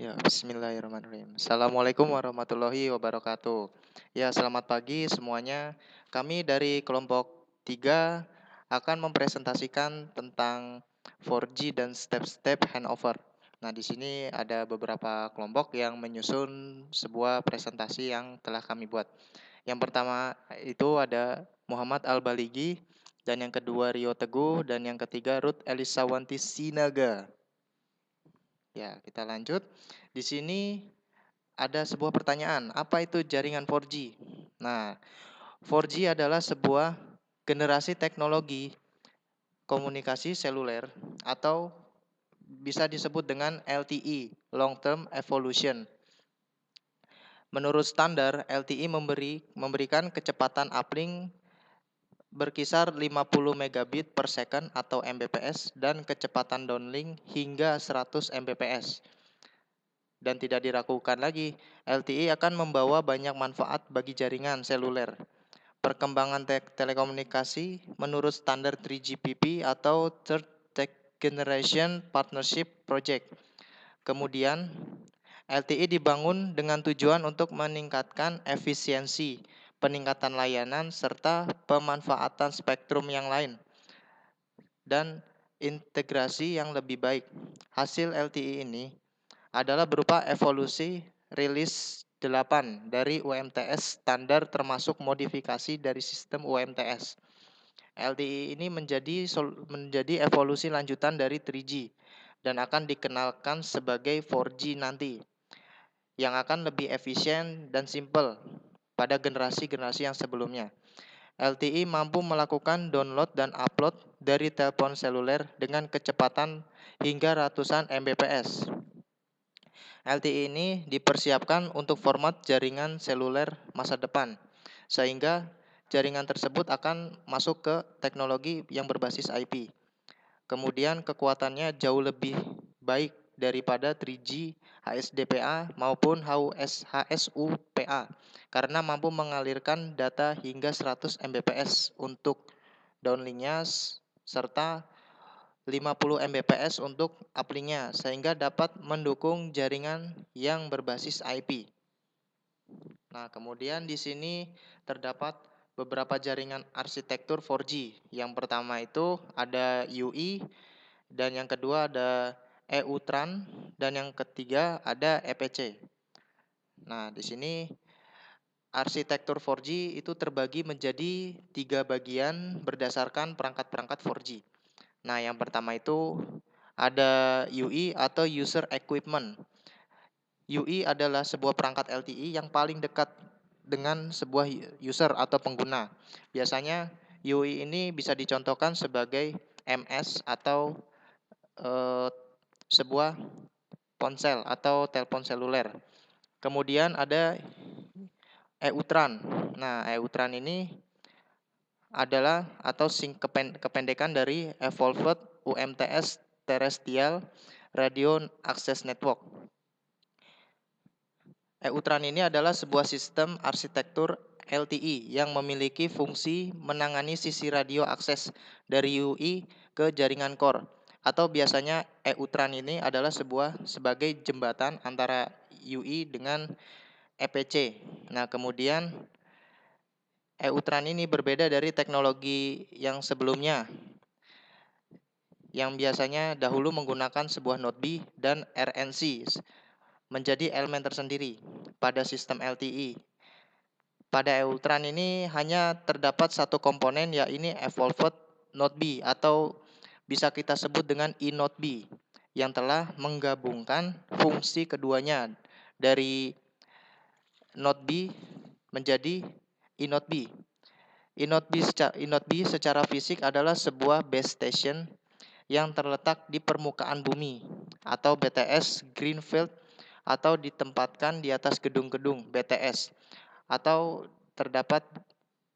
Ya, bismillahirrahmanirrahim. Assalamualaikum warahmatullahi wabarakatuh. Ya, selamat pagi semuanya. Kami dari kelompok 3 akan mempresentasikan tentang 4G dan step-step handover. Nah, di sini ada beberapa kelompok yang menyusun sebuah presentasi yang telah kami buat. Yang pertama itu ada Muhammad Al-Baligi, dan yang kedua Rio Teguh, dan yang ketiga Ruth Elisawanti Sinaga. Ya, kita lanjut. Di sini ada sebuah pertanyaan, apa itu jaringan 4G? Nah, 4G adalah sebuah generasi teknologi komunikasi seluler atau bisa disebut dengan LTE, Long Term Evolution. Menurut standar, LTE memberikan kecepatan uplink berkisar 50 megabit per second atau Mbps dan kecepatan downlink hingga 100 Mbps. Dan tidak diragukan lagi, LTE akan membawa banyak manfaat bagi jaringan seluler. Perkembangan telekomunikasi menurut standar 3GPP atau Third Generation Partnership Project. Kemudian, LTE dibangun dengan tujuan untuk meningkatkan efisiensi, peningkatan layanan, serta pemanfaatan spektrum yang lain, dan integrasi yang lebih baik. Hasil LTE ini adalah berupa evolusi rilis 8 dari UMTS standar termasuk modifikasi dari sistem UMTS. LTE ini menjadi evolusi lanjutan dari 3G dan akan dikenalkan sebagai 4G nanti yang akan lebih efisien dan simpel pada generasi-generasi yang sebelumnya. LTE mampu melakukan download dan upload dari telepon seluler dengan kecepatan hingga ratusan Mbps. LTE ini dipersiapkan untuk format jaringan seluler masa depan, sehingga jaringan tersebut akan masuk ke teknologi yang berbasis IP. Kemudian kekuatannya jauh lebih baik daripada 3G HSDPA maupun HSUPA karena mampu mengalirkan data hingga 100 Mbps untuk downlinknya serta 50 Mbps untuk uplinknya sehingga dapat mendukung jaringan yang berbasis IP. Nah, kemudian di sini terdapat beberapa jaringan arsitektur 4G. Yang pertama itu ada UI, dan yang kedua ada EUTRAN, dan yang ketiga ada EPC. Nah, di sini arsitektur 4G itu terbagi menjadi 3 bagian berdasarkan perangkat-perangkat 4G. Nah, yang pertama itu ada UI atau User Equipment. UI adalah sebuah perangkat LTE yang paling dekat dengan sebuah user atau pengguna. Biasanya UI ini bisa dicontohkan sebagai MS atau sebuah ponsel atau telepon seluler. Kemudian ada EUTRAN. Nah, EUTRAN ini adalah atau kependekan dari Evolved UMTS Terrestrial Radio Access Network. EUTRAN ini adalah sebuah sistem arsitektur LTE yang memiliki fungsi menangani sisi radio akses dari UI ke jaringan core. Atau biasanya EUTRAN ini adalah sebagai jembatan antara UI dengan EPC. Nah, kemudian EUTRAN ini berbeda dari teknologi yang sebelumnya, yang biasanya dahulu menggunakan sebuah node B dan RNC menjadi elemen tersendiri pada sistem LTE. Pada EUTRAN ini hanya terdapat satu komponen, yaitu Evolved Node B atau bisa kita sebut dengan eNode B, yang telah menggabungkan fungsi keduanya dari Node B menjadi eNode B. eNode B secara fisik adalah sebuah base station yang terletak di permukaan bumi atau BTS Greenfield, atau ditempatkan di atas gedung-gedung BTS, atau terdapat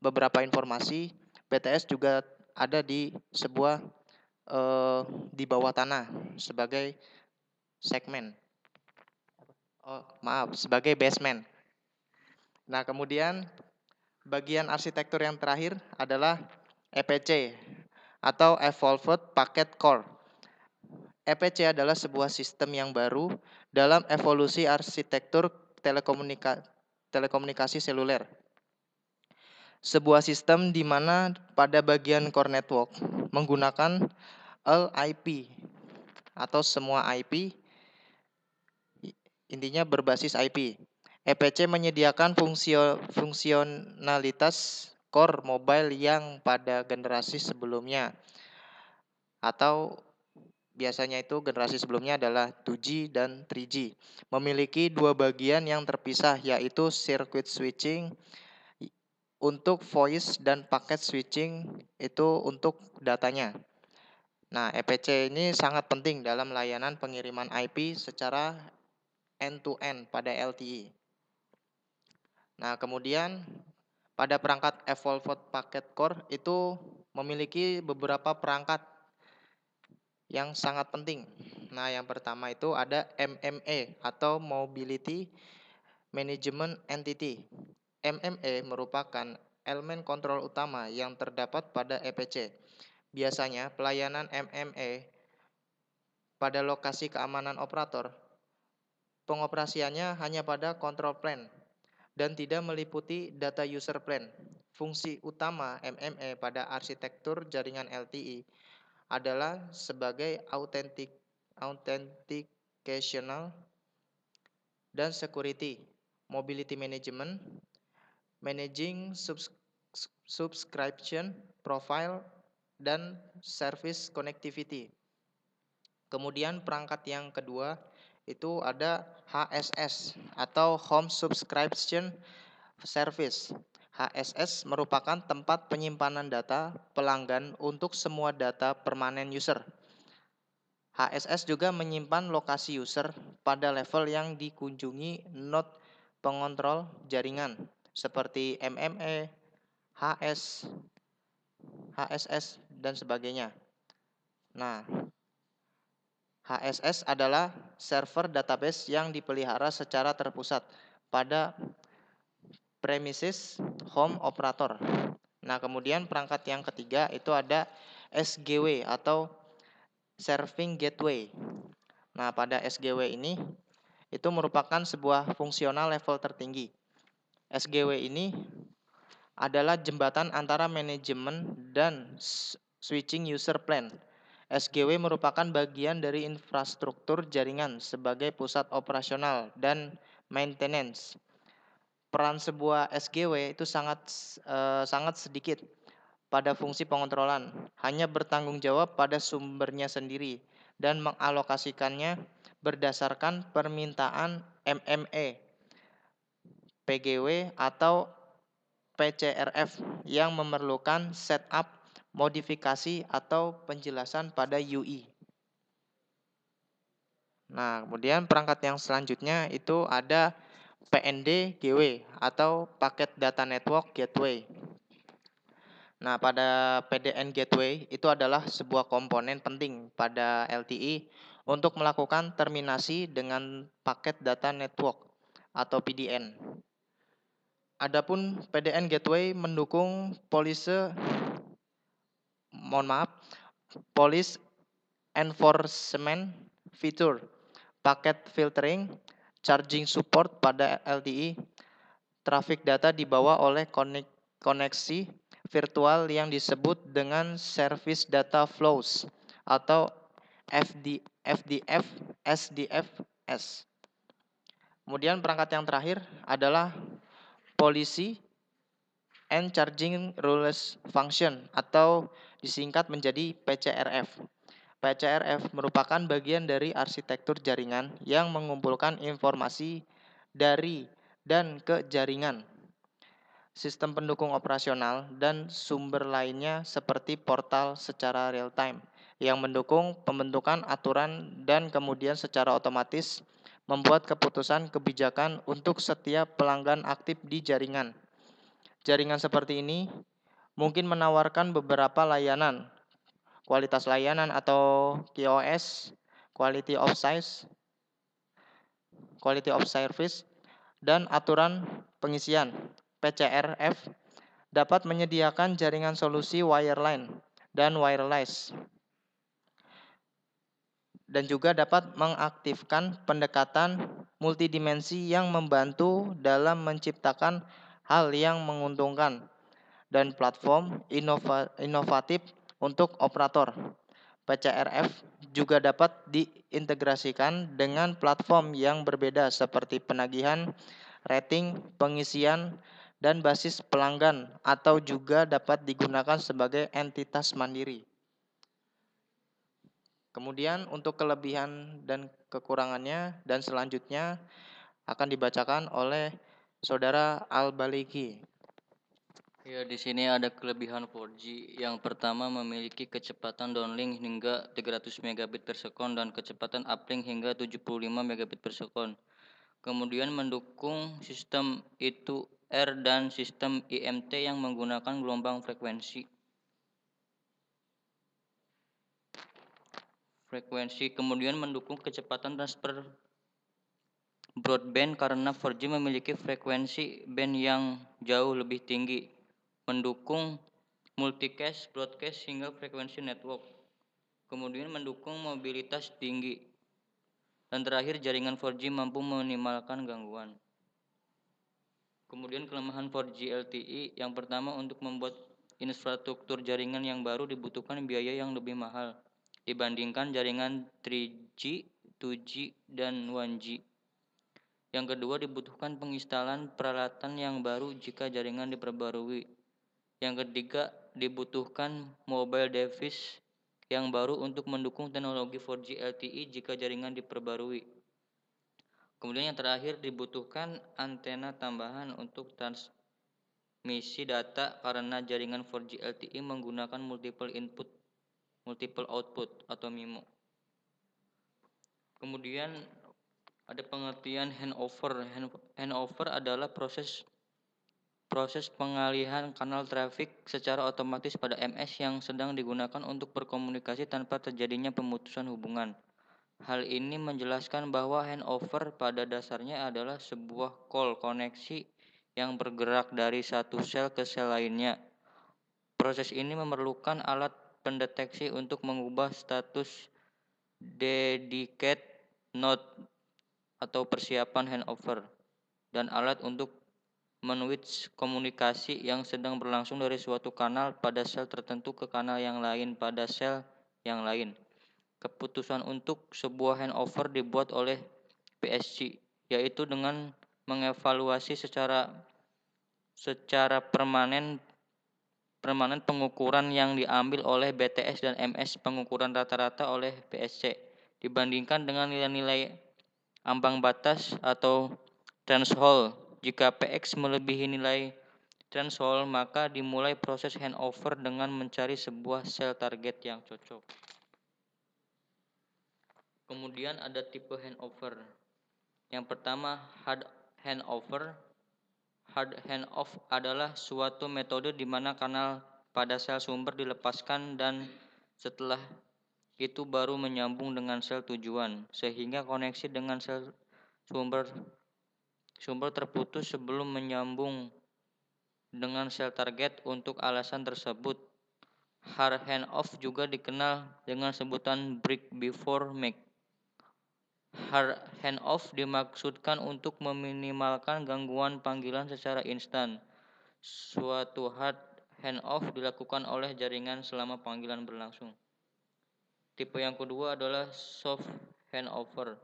beberapa informasi BTS juga ada di di bawah tanah sebagai segmen. Sebagai basement. Nah, kemudian bagian arsitektur yang terakhir adalah EPC atau Evolved Packet Core. EPC adalah sebuah sistem yang baru dalam evolusi arsitektur telekomunikasi seluler. Sebuah sistem di mana pada bagian core network menggunakan all IP atau semua IP, intinya berbasis IP. EPC menyediakan fungsionalitas core mobile yang pada generasi sebelumnya atau biasanya itu generasi sebelumnya adalah 2G dan 3G. Memiliki dua bagian yang terpisah yaitu circuit switching untuk voice dan packet switching itu untuk datanya. Nah, EPC ini sangat penting dalam layanan pengiriman IP secara end-to-end pada LTE. Nah, kemudian pada perangkat Evolved Packet Core itu memiliki beberapa perangkat yang sangat penting. Nah, yang pertama itu ada MME atau Mobility Management Entity. MME merupakan elemen kontrol utama yang terdapat pada EPC. Biasanya pelayanan MME pada lokasi keamanan operator, pengoperasiannya hanya pada control plane dan tidak meliputi data user plane. Fungsi utama MME pada arsitektur jaringan LTE adalah sebagai authenticational dan security, mobility management, managing subscription profile, dan service connectivity. Kemudian perangkat yang kedua itu ada HSS atau Home Subscription Service. HSS merupakan tempat penyimpanan data pelanggan untuk semua data permanen user. HSS juga menyimpan lokasi user pada level yang dikunjungi node pengontrol jaringan seperti MME, HSS, dan sebagainya. Nah, HSS adalah server database yang dipelihara secara terpusat pada premises home operator. Nah, kemudian perangkat yang ketiga itu ada SGW atau Serving Gateway. Nah, pada SGW ini itu merupakan sebuah fungsional level tertinggi. SGW ini adalah jembatan antara manajemen dan switching user plane. SGW merupakan bagian dari infrastruktur jaringan sebagai pusat operasional dan maintenance. Peran sebuah SGW itu sangat sedikit pada fungsi pengontrolan, hanya bertanggung jawab pada sumbernya sendiri dan mengalokasikannya berdasarkan permintaan MME, PGW atau PCRF yang memerlukan setup, modifikasi atau penjelasan pada UI. Nah, kemudian perangkat yang selanjutnya itu ada PND-GW atau Packet Data Network Gateway. Nah, pada PDN Gateway itu adalah sebuah komponen penting pada LTE untuk melakukan terminasi dengan paket data network atau PDN. Adapun PDN Gateway mendukung police enforcement feature, packet filtering, charging support pada LTE, traffic data dibawa oleh koneksi virtual yang disebut dengan Service Data Flows atau SDFS. Kemudian perangkat yang terakhir adalah Policy and Charging Rules Function atau disingkat menjadi PCRF. PCRF merupakan bagian dari arsitektur jaringan yang mengumpulkan informasi dari dan ke jaringan, sistem pendukung operasional, dan sumber lainnya seperti portal secara real-time yang mendukung pembentukan aturan dan kemudian secara otomatis membuat keputusan kebijakan untuk setiap pelanggan aktif di jaringan. Jaringan seperti ini mungkin menawarkan beberapa layanan, kualitas layanan atau QoS, quality of service, dan aturan pengisian. PCRF dapat menyediakan jaringan solusi wireline dan wireless dan juga dapat mengaktifkan pendekatan multidimensi yang membantu dalam menciptakan hal yang menguntungkan dan platform inovatif untuk operator. PCRF juga dapat diintegrasikan dengan platform yang berbeda seperti penagihan, rating, pengisian, dan basis pelanggan, atau juga dapat digunakan sebagai entitas mandiri. Kemudian untuk kelebihan dan kekurangannya dan selanjutnya akan dibacakan oleh Saudara Al-Baliki. Ya, di sini ada kelebihan 4G. Yang pertama memiliki kecepatan downlink hingga 300 megabit per sekon dan kecepatan uplink hingga 75 megabit per sekon. Kemudian mendukung sistem I2R dan sistem IMT yang menggunakan gelombang frekuensi. Kemudian mendukung kecepatan transfer broadband karena 4G memiliki frekuensi band yang jauh lebih tinggi. Mendukung multicast, broadcast hingga frekuensi network. Kemudian mendukung mobilitas tinggi. Dan terakhir jaringan 4G mampu meminimalkan gangguan. Kemudian kelemahan 4G LTE yang pertama untuk membuat infrastruktur jaringan yang baru dibutuhkan biaya yang lebih mahal dibandingkan jaringan 3G, 2G, dan 1G. Yang kedua dibutuhkan penginstalan peralatan yang baru jika jaringan diperbarui. Yang ketiga dibutuhkan mobile device yang baru untuk mendukung teknologi 4G LTE jika jaringan diperbarui. Kemudian yang terakhir dibutuhkan antena tambahan untuk transmisi data karena jaringan 4G LTE menggunakan multiple input, multiple output atau MIMO. Kemudian ada pengertian handover. Handover adalah proses pengalihan kanal trafik secara otomatis pada MS yang sedang digunakan untuk berkomunikasi tanpa terjadinya pemutusan hubungan. Hal ini menjelaskan bahwa handover pada dasarnya adalah sebuah call koneksi yang bergerak dari satu sel ke sel lainnya. Proses ini memerlukan alat pendeteksi untuk mengubah status dedicated node atau persiapan handover dan alat untuk men-switch komunikasi yang sedang berlangsung dari suatu kanal pada sel tertentu ke kanal yang lain pada sel yang lain. Keputusan untuk sebuah handover dibuat oleh PSG, yaitu dengan mengevaluasi secara permanen pengukuran yang diambil oleh BTS dan MS pengukuran rata-rata oleh PSC dibandingkan dengan nilai-nilai ambang batas atau threshold. Jika PX melebihi nilai threshold, maka dimulai proses handover dengan mencari sebuah sel target yang cocok. Kemudian ada tipe handover. Yang pertama, hard handover. Hard handoff adalah suatu metode di mana kanal pada sel sumber dilepaskan dan setelah itu baru menyambung dengan sel tujuan, sehingga koneksi dengan sel sumber terputus sebelum menyambung dengan sel target. Untuk alasan tersebut, hard handoff juga dikenal dengan sebutan break before make. Hard handoff dimaksudkan untuk meminimalkan gangguan panggilan secara instan. Suatu hard handoff dilakukan oleh jaringan selama panggilan berlangsung. Tipe yang kedua adalah soft handover.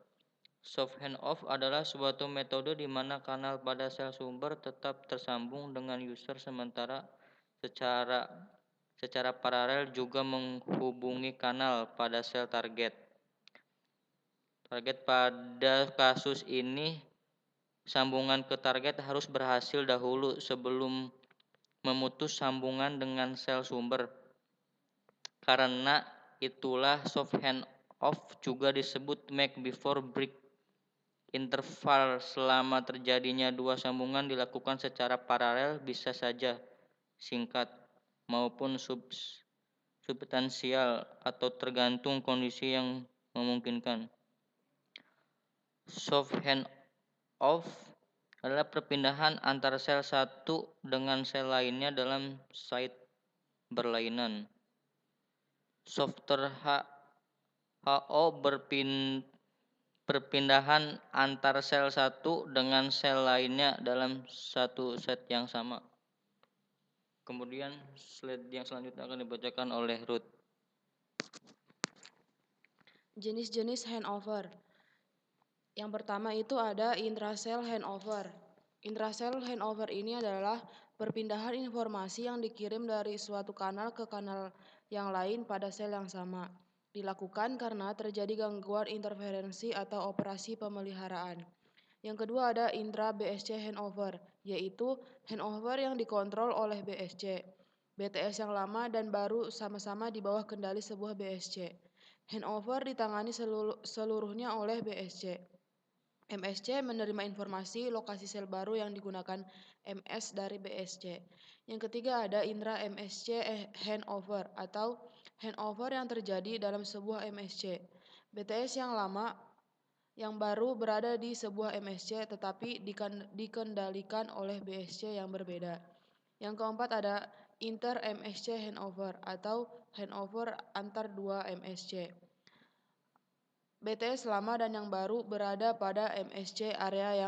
Soft handoff adalah suatu metode di mana kanal pada sel sumber tetap tersambung dengan user sementara secara paralel juga menghubungi kanal pada sel target. Pada kasus ini, sambungan ke target harus berhasil dahulu sebelum memutus sambungan dengan sel sumber. Karena itulah soft handoff juga disebut make before break. Interval selama terjadinya dua sambungan dilakukan secara paralel bisa saja singkat maupun substansial atau tergantung kondisi yang memungkinkan. Soft handoff adalah perpindahan antara sel satu dengan sel lainnya dalam site berlainan. HO perpindahan antar sel satu dengan sel lainnya dalam satu set yang sama. Kemudian slide yang selanjutnya akan dibacakan oleh Ruth. Jenis-jenis handover. Yang pertama itu ada intracell handover. Intracell handover ini adalah perpindahan informasi yang dikirim dari suatu kanal ke kanal yang lain pada sel yang sama. Dilakukan karena terjadi gangguan interferensi atau operasi pemeliharaan. Yang kedua ada intra-BSC handover, yaitu handover yang dikontrol oleh BSC. BTS yang lama dan baru sama-sama di bawah kendali sebuah BSC. Handover ditangani seluruhnya oleh BSC. MSC menerima informasi lokasi sel baru yang digunakan MS dari BSC. Yang ketiga ada intra-MSC handover atau handover yang terjadi dalam sebuah MSC. BTS yang lama yang baru berada di sebuah MSC tetapi dikendalikan oleh BSC yang berbeda. Yang keempat ada inter-MSC handover atau handover antar dua MSC. BTS lama dan yang baru berada pada MSC area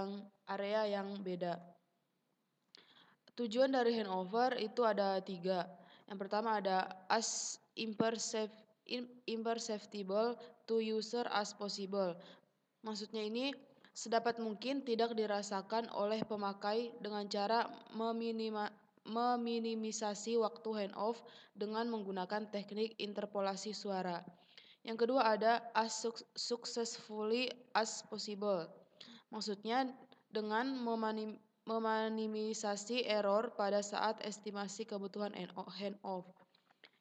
yang beda. Tujuan dari handover itu ada 3. Yang pertama ada as imperceptible to user as possible. Maksudnya ini sedapat mungkin tidak dirasakan oleh pemakai dengan cara meminimisasi waktu handoff dengan menggunakan teknik interpolasi suara. Yang kedua ada as successfully as possible. Maksudnya dengan meminimisasi error pada saat estimasi kebutuhan handoff.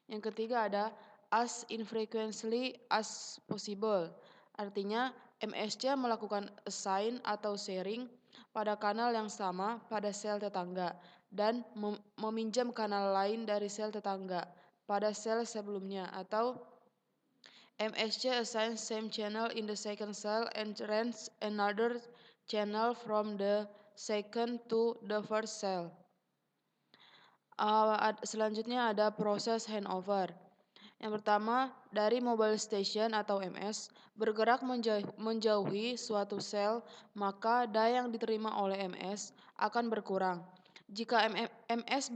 Yang ketiga ada as infrequently as possible. Artinya MSC melakukan assign atau sharing pada kanal yang sama pada sel tetangga dan meminjam kanal lain dari sel tetangga pada sel sebelumnya atau MSC assigns same channel in the second cell and rents another channel from the second to the first cell. Selanjutnya ada proses handover. Yang pertama, dari mobile station atau MS bergerak menjauhi suatu sel, maka daya yang diterima oleh MS akan berkurang. Jika MS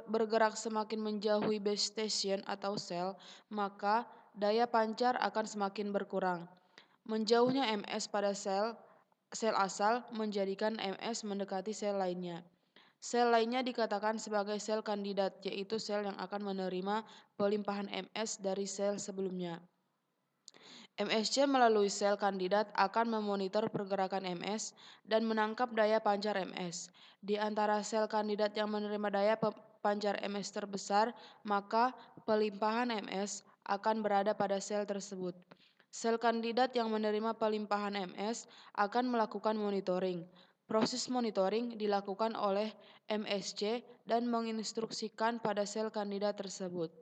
bergerak semakin menjauhi base station atau sel, maka daya pancar akan semakin berkurang. Menjauhnya MS pada sel asal menjadikan MS mendekati sel lainnya. Sel lainnya dikatakan sebagai sel kandidat, yaitu sel yang akan menerima pelimpahan MS dari sel sebelumnya. MSC melalui sel kandidat akan memonitor pergerakan MS dan menangkap daya pancar MS. Di antara sel kandidat yang menerima daya pancar MS terbesar, maka pelimpahan MS akan berada pada sel tersebut. Sel kandidat yang menerima pelimpahan MS akan melakukan monitoring. Proses monitoring dilakukan oleh MSC dan menginstruksikan pada sel kandidat tersebut.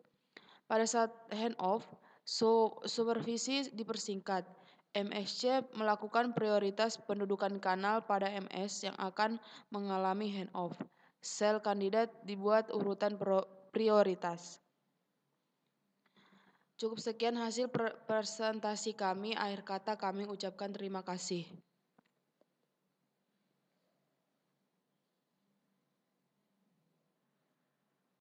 Pada saat handoff, supervisi dipersingkat. MSC melakukan prioritas pendudukan kanal pada MS yang akan mengalami handoff. Sel kandidat dibuat urutan prioritas. Cukup sekian hasil presentasi kami. Akhir kata kami ucapkan terima kasih.